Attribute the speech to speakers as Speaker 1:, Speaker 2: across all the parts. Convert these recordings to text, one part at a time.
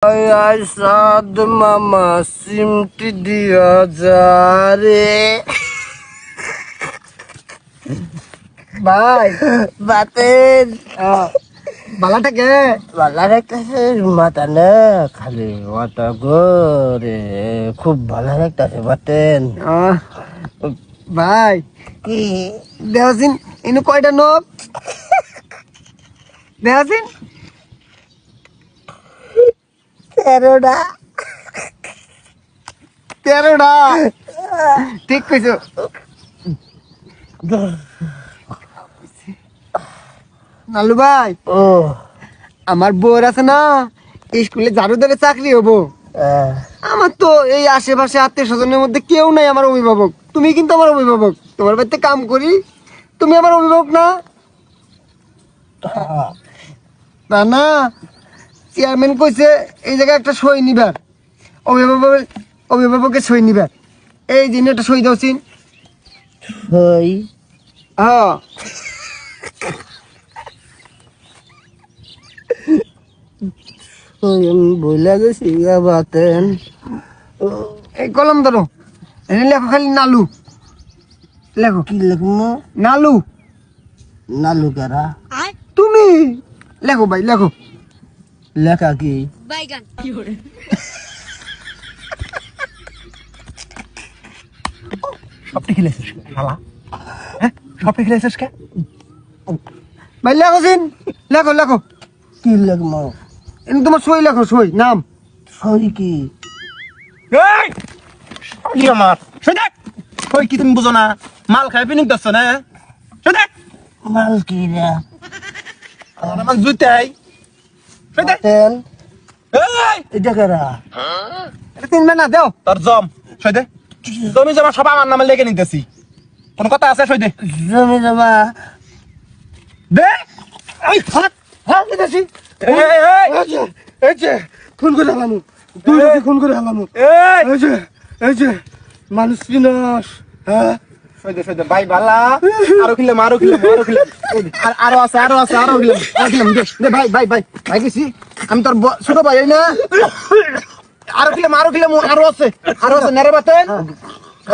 Speaker 1: সাদ মামা সিমটি দিয়া যারে
Speaker 2: ভাই
Speaker 1: বাতেন
Speaker 2: বালাটা কে
Speaker 1: ভালো লাগতেছে মাথা না খালি মাথা গোরে খুব ভালো লাগতেছে বাতেন
Speaker 2: ভাই
Speaker 1: কি
Speaker 2: দেওয়াসিন ইনু কয়টা নখ দেওয়াসিন
Speaker 1: 13টা
Speaker 2: 13টা ঠিক কইছো নালু ভাই
Speaker 1: ও
Speaker 2: আমার বউর আছে না স্কুলে ঝাড়ু ধরে চাকরি হবো আমার তো এই আশেপাশে আত্মীয় স্বজনের মধ্যে কেউ নাই আমার অভিভাবক তুমি কিন্তু আমার অভিভাবক তোমার বাড়িতে কাম করি তুমি আমার অভিভাবক না না না চেয়ারম্যান কইছে এই জায়গায় একটা সই নিবার অভিভাবকের সই নিবার এই দিন একটা সই দাও সিন
Speaker 1: হই
Speaker 2: হ্যাঁ
Speaker 1: বইলা গেছি বাতেন
Speaker 2: এই কলম ধরো এনে লেখো খালি নালু লেখো
Speaker 1: কি লিখবো
Speaker 2: নালু
Speaker 1: নালু কারা
Speaker 2: তুমি লেখো ভাই লেখো
Speaker 1: লেখা কি
Speaker 3: বাইগান
Speaker 2: সবটা খেলেছিস শালা হ্যাঁ সবটা খেলেছিস কে ভাই লেখো সিন লেখো লেখো
Speaker 1: কি লিখবো
Speaker 2: এনে তোমার সই লেখো সই নাম
Speaker 1: সই কি
Speaker 4: এই আমার শুনে ওই কি তুমি বুঝো না মাল খাই পিনিক দছ না শুনে
Speaker 1: মাল কি রে
Speaker 4: আমার জুতাই শুনে
Speaker 1: বাতেন
Speaker 4: এই
Speaker 1: এটা কারা
Speaker 2: এটা তিনবার না দেও
Speaker 4: তোর জম শুনে জমি জমা সব আমার নামে লেগে নিতেছি কোন কথা আছে শুনে
Speaker 1: জমি জমা
Speaker 4: দে
Speaker 2: এই হাত হাত দিতেছি এই যে খুন করে হালামু তুই খুন করে হালামু এই যে মানুষ চিনস হ্যাঁ
Speaker 4: শুনে ভাই বালা আরো খিলে মারো খিলে আরো আছে আরো খিলে
Speaker 2: দে ভাই ভাই ভাই ভাই গেছি আমি তোর ছোট ভাই এই না
Speaker 4: আরো খিলে আরো আছে নেরে বাতেন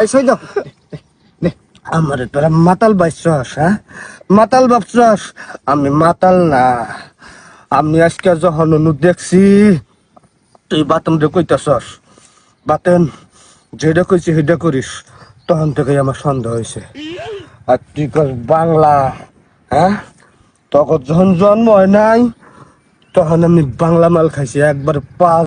Speaker 2: এই সই দাও
Speaker 1: আমার তোরা মাতাল বাইছস হ্যাঁ মাতাল ভাবছস আমি মাতাল না আমি আজকে যখন অনু দেখছি তুই বাতেন রে কইতাছস বাতেন যেটা কইছি সেটা করিস তখন থেকে আমার সন্দেহ হয়েছে আর তুই কস বাংলা হ্যাঁ তখন যখন জন্ম হয় নাই তখন আমি বাংলা মাল খাইছি একবার 5